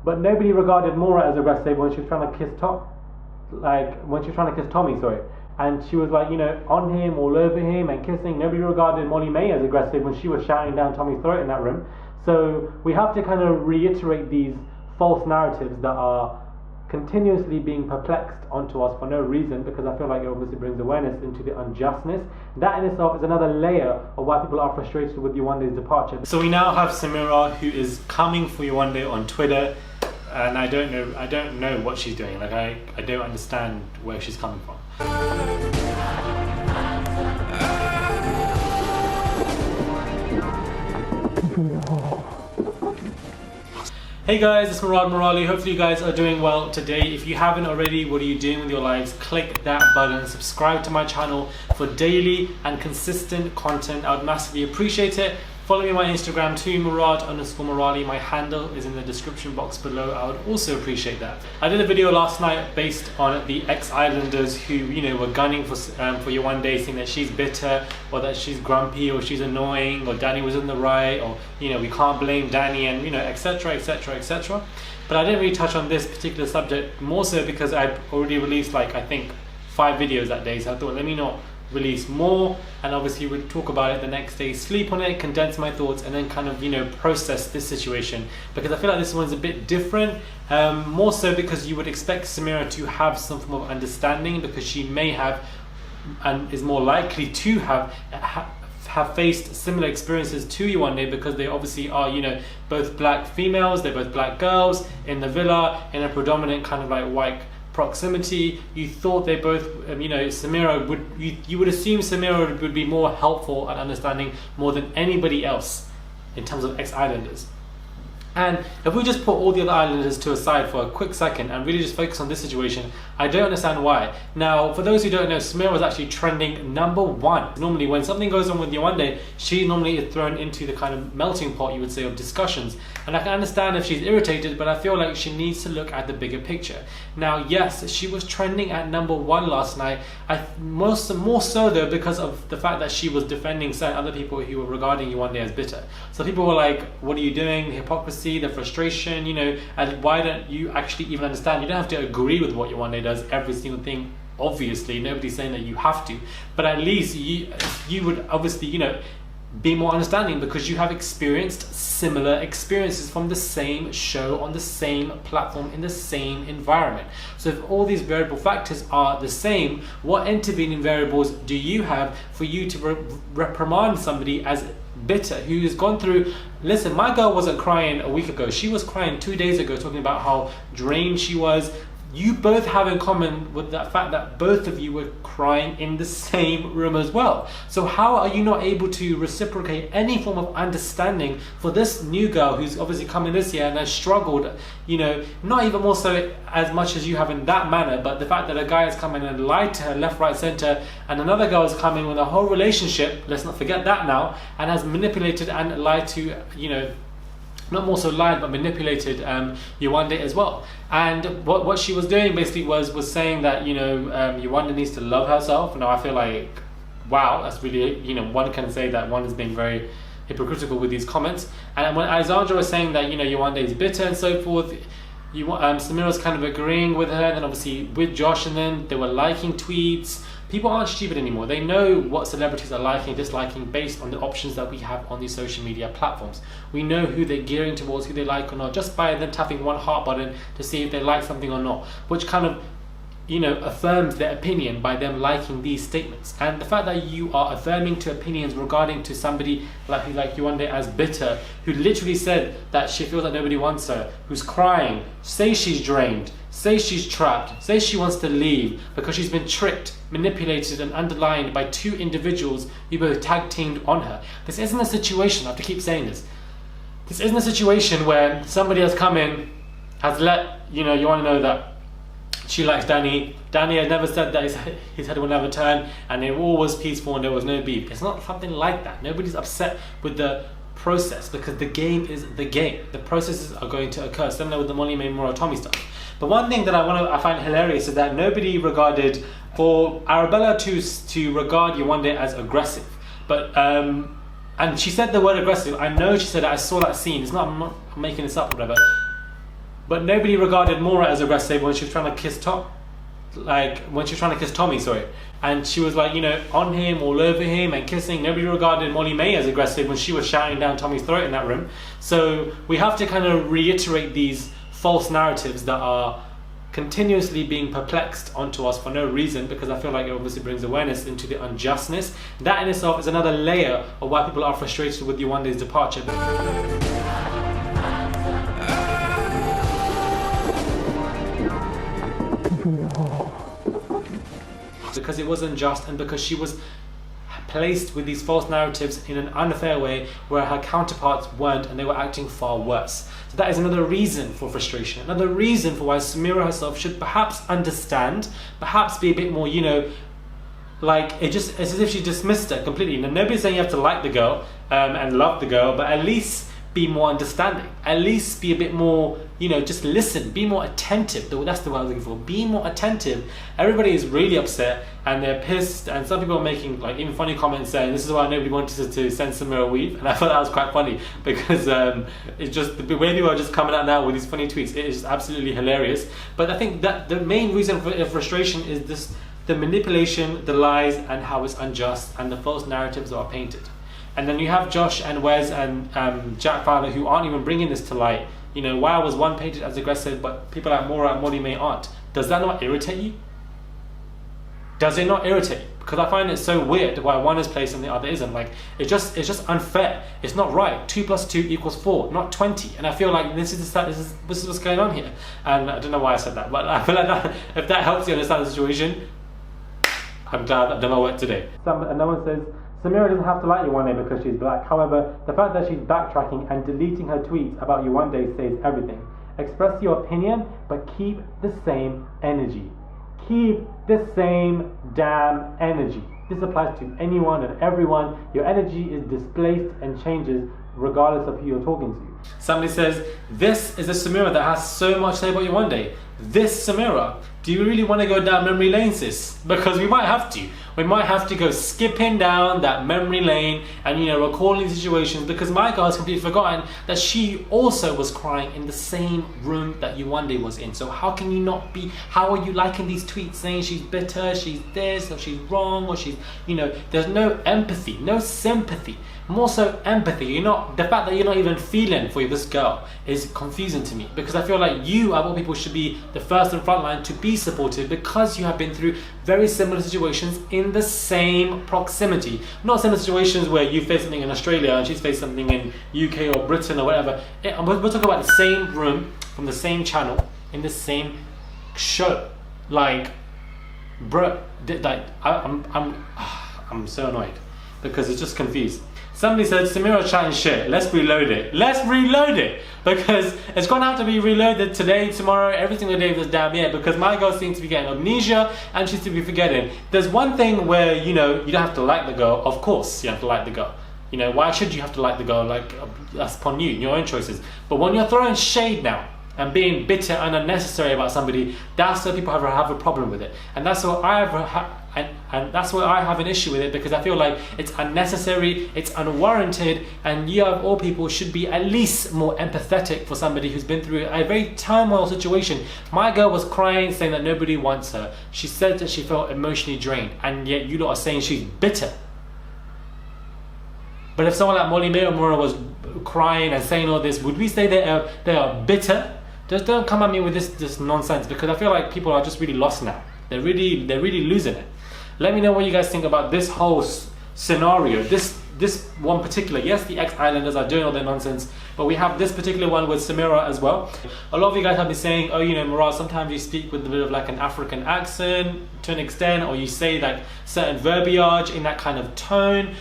but nobody regarded Maura as aggressive when she was trying to kiss Tommy, sorry. And she was like, you know, on him, all over him and kissing. Nobody regarded Molly May as aggressive when she was shouting down Tommy's throat in that room. So we have to kind of reiterate these false narratives that are continuously being perplexed onto us for no reason, because I feel like it obviously brings awareness into the unjustness. That in itself is another layer of why people are frustrated with Yewande's departure. So we now have Samira, who is coming for Yewande on Twitter, and I don't know what she's doing. Like I don't understand where she's coming from. Hey guys, it's Murad Murali. Hopefully you guys are doing well today. If you haven't already, what are you doing with your lives? Click that button, subscribe to my channel for daily and consistent content. I would massively appreciate it. Follow me on my Instagram too, Murad_Murali. My handle is in the description box below. I would also appreciate that. I did a video last night based on the ex-Islanders who, you know, were gunning for Yewande, saying that she's bitter, or that she's grumpy, or she's annoying, or Danny was in the right, or, you know, we can't blame Danny, and, you know, etc, etc, etc. But I didn't really touch on this particular subject, more so because I already released, like, I think 5 videos that day, so I thought, let me not release more, and obviously we'll talk about it the next day, sleep on it, condense my thoughts, and then kind of, you know, process this situation, because I feel like this one's a bit different, more so because you would expect Samira to have some form of understanding, because she may have and is more likely to have faced similar experiences to Yewande, because they obviously are, you know, both black females, they're both black girls in the villa in a predominant kind of like white proximity. You thought they both, you know, Samira would, you would assume Samira would be more helpful at understanding more than anybody else in terms of ex-Islanders. And if we just put all the other Islanders to a side for a quick second and really just focus on this situation, I don't understand why. Now, for those who don't know, Samira was actually trending #1. Normally, when something goes on with Yewande, she normally is thrown into the kind of melting pot, you would say, of discussions. And I can understand if she's irritated, but I feel like she needs to look at the bigger picture. Now, yes, she was trending at #1 last night. More so though, because of the fact that she was defending certain other people who were regarding Yewande as bitter. So people were like, what are you doing? The hypocrisy, the frustration, you know, and why don't you actually even understand? You don't have to agree with what Yewande does, every single thing. Obviously, nobody's saying that you have to, but at least you would obviously, you know, be more understanding, because you have experienced similar experiences from the same show, on the same platform, in the same environment. So if all these variable factors are the same, what intervening variables do you have for you to reprimand somebody as bitter, who has gone through? Listen, my girl wasn't crying a week ago, she was crying 2 days ago, talking about how drained she was. You both have in common with the fact that both of you were crying in the same room as well. So how are you not able to reciprocate any form of understanding for this new girl who's obviously coming this year and has struggled, you know, not even more so as much as you have in that manner, but the fact that a guy has come in and lied to her left, right, center, and another girl has come in with a whole relationship, let's not forget that now, and has manipulated and lied to, you know, not more so lied, but manipulated Yewande as well. And what she was doing basically was saying that, you know, Yewande needs to love herself. Now I feel like, wow, that's really, you know, one can say that one is being very hypocritical with these comments. And when Alexandra was saying that, you know, Yewande is bitter and so forth, Samira was kind of agreeing with her, and then obviously with Josh, and then they were liking tweets. People aren't stupid anymore. They know what celebrities are liking, disliking based on the options that we have on these social media platforms. We know who they're gearing towards, who they like or not, just by them tapping one heart button to see if they like something or not, which kind of, you know, affirms their opinion by them liking these statements. And the fact that you are affirming to opinions regarding to somebody like Yewande as bitter, who literally said that she feels like nobody wants her, who's crying, say she's drained, say she's trapped, say she wants to leave because she's been tricked, manipulated and underlined by 2 individuals who both tag teamed on her. This isn't a situation, I have to keep saying this, this isn't a situation where somebody has come in, has let, you know, you want to know that she likes Danny. Danny had never said that his head would never turn, and it all was peaceful and there was no beef. It's not something like that. Nobody's upset with the process, because the game is the game. The processes are going to occur, similar with the Molly May Maura Tommy stuff. But one thing that I find hilarious is that nobody regarded, for Arabella to regard Yewande as aggressive. But and she said the word aggressive. I know she said it, I saw that scene. I'm not making this up or whatever. But nobody regarded Maura as aggressive when she was trying to kiss Tom. Like, when she was trying to kiss Tommy, sorry. And she was like, you know, on him, all over him and kissing. Nobody regarded Molly May as aggressive when she was shouting down Tommy's throat in that room. So we have to kind of reiterate these false narratives that are continuously being perplexed onto us for no reason, because I feel like it obviously brings awareness into the unjustness. That in itself is another layer of why people are frustrated with Yewande's departure. Because it was unjust, and because she was placed with these false narratives in an unfair way where her counterparts weren't, and they were acting far worse. So that is another reason for frustration, another reason for why Samira herself should perhaps understand, perhaps be a bit more, you know, like, it's as if she dismissed her completely. Now, nobody's saying you have to like the girl and love the girl, but at least be more understanding, at least be a bit more, you know, just listen, be more attentive. That's the word I was looking for. Be more attentive. Everybody is really upset and they're pissed, and some people are making like even funny comments saying this is why nobody wanted to send Samira a weave, and I thought that was quite funny because it's just the way people are just coming out now with these funny tweets. It is absolutely hilarious. But I think that the main reason for frustration is this: the manipulation, the lies, and how it's unjust, and the false narratives that are painted. And then you have Josh and Wes and Jack Fowler who aren't even bringing this to light. You know, why was one painted as aggressive but people like Maura and Molly May aren't? Does that not irritate you? Does it not irritate you? Because I find it so weird why one is placed and the other isn't. Like, it's just unfair. It's not right. 2 + 2 = 4, not 20. And I feel like this is what's going on here. And I don't know why I said that, but I feel like that, if that helps you understand the situation, I'm glad I've done my work today. No one says, Samira doesn't have to like Yewande because she's black. However, the fact that she's backtracking and deleting her tweets about Yewande says everything. Express your opinion, but keep the same energy. Keep the same damn energy. This applies to anyone and everyone. Your energy is displaced and changes regardless of who you're talking to. Somebody says, this is a Samira that has so much to say about Yewande. This Samira. Do you really want to go down memory lane, sis? Because we might have to. We might have to go skipping down that memory lane and, you know, recalling situations, because my girl has completely forgotten that she also was crying in the same room that Yewande was in. So how can you not be, how are you liking these tweets saying she's bitter, she's this, or she's wrong, or she's, you know, there's no empathy, no sympathy. More so empathy. You're not, the fact that you're not even feeling for this girl is confusing to me, because I feel like you, of all people, should be the first and front line to be supported, because you have been through very similar situations in the same proximity. Not similar situations where you face something in Australia and she's faced something in UK or Britain or whatever. We're talking about the same room, from the same channel, in the same show. Like, bro, like, I'm so annoyed because it's just confused. Somebody said, Samira chatting shit, let's reload it. Let's reload it! Because it's gonna have to be reloaded today, tomorrow, every single day of this damn year, because my girl seems to be getting amnesia and she's to be forgetting. There's one thing where, you know, you don't have to like the girl. Of course you have to like the girl. You know, why should you have to like the girl? Like, that's upon you, your own choices. But when you're throwing shade now, and being bitter and unnecessary about somebody, that's where people have a problem with it. And that's what and that's where I have an issue with it, because I feel like it's unnecessary, it's unwarranted, and you of all people should be at least more empathetic for somebody who's been through a very turmoil situation. My girl was crying, saying that nobody wants her. She said that she felt emotionally drained, and yet you lot are saying she's bitter. But if someone like Molly May or Maura was crying and saying all this, would we say they are bitter? Just don't come at me with this nonsense, because I feel like people are just really lost now. They're really losing it. Let me know what you guys think about this whole scenario. This one particular, yes, the ex-Islanders are doing all their nonsense, but we have this particular one with Samira as well. A lot of you guys have been saying, oh, you know, Murad, sometimes you speak with a bit of like an African accent to an extent, or you say like certain verbiage in that kind of tone.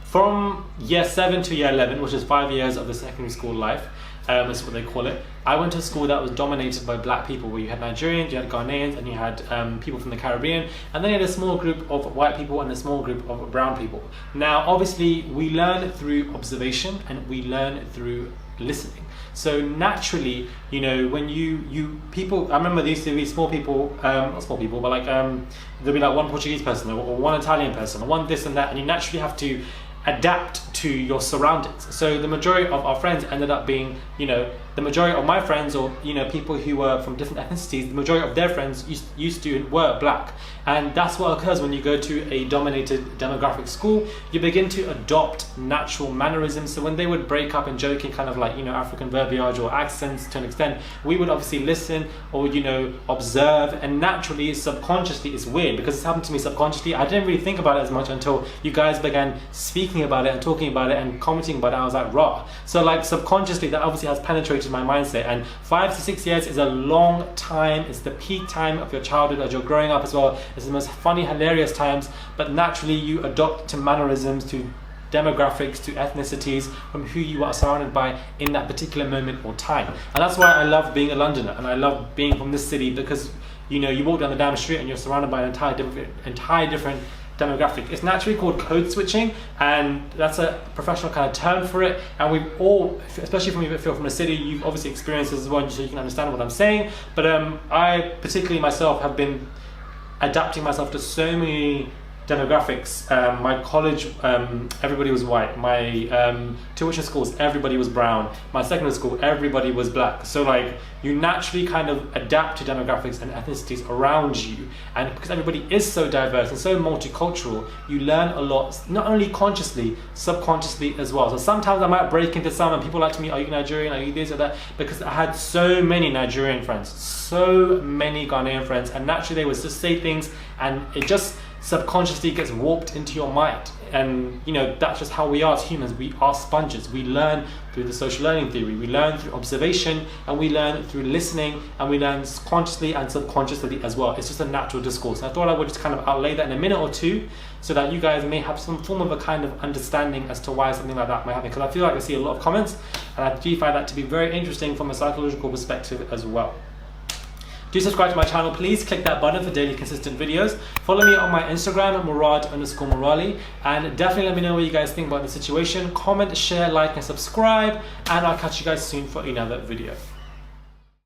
From year 7 to year 11, which is 5 years of the secondary school life, that's what they call it. I went to a school that was dominated by black people, where you had Nigerians, you had Ghanaians, and you had people from the Caribbean, and then you had a small group of white people and a small group of brown people. Now, obviously, we learn through observation and we learn through listening. So naturally, you know, when you people, I remember there used to be small people, not small people, but like there'll be like one Portuguese person or one Italian person or one this and that, and you naturally have to adapt to your surroundings. So the majority of our friends ended up being, you know, the majority of my friends, or people who were from different ethnicities, the majority of their friends used to were black. And that's what occurs when you go to a dominated demographic school. You begin to adopt natural mannerisms. So when they would break up and joke in kind of like African verbiage or accents to an extent, we would obviously listen or observe, and naturally, subconsciously, it's weird because it's happened to me subconsciously. I didn't really think about it as much until you guys began speaking about it and talking about it and commenting about it. I was like, raw. So like subconsciously, that obviously has penetrated my mindset. And 5 to 6 years is a long time. It's the peak time of your childhood as you're growing up as well. It's the most funny, hilarious times, but naturally you adopt to mannerisms, to demographics, to ethnicities from who you are surrounded by in that particular moment or time. And that's why I love being a Londoner, and I love being from this city, because you walk down the damn street and you're surrounded by an entire different demographic. It's naturally called code switching, and that's a professional kind of term for it. And we've all, especially from you if you're from a city, you've obviously experienced this as well, so you can understand what I'm saying. But I particularly myself have been adapting myself to so many demographics. My college, everybody was white. My tuition schools, everybody was brown. My secondary school, everybody was black. So like you naturally kind of adapt to demographics and ethnicities around you, and because everybody is so diverse and so multicultural, you learn a lot, not only consciously, subconsciously as well. So sometimes I might break into some, and people like to me, are you Nigerian, are you this or that, because I had so many Nigerian friends, so many Ghanaian friends, and naturally they would just say things, and it just subconsciously gets warped into your mind. And that's just how we are as humans. We are sponges. We learn through the social learning theory, we learn through observation, and we learn through listening, and we learn consciously and subconsciously as well. It's just a natural discourse. And I thought I would just kind of outlay that in a minute or two, so that you guys may have some form of a kind of understanding as to why something like that might happen, because I feel like I see a lot of comments, and I do find that to be very interesting from a psychological perspective as well. Do subscribe to my channel, please click that button for daily consistent videos. Follow me on my Instagram at Murad_Morali, and definitely let me know what you guys think about the situation. Comment, share, like and subscribe, and I'll catch you guys soon for another video.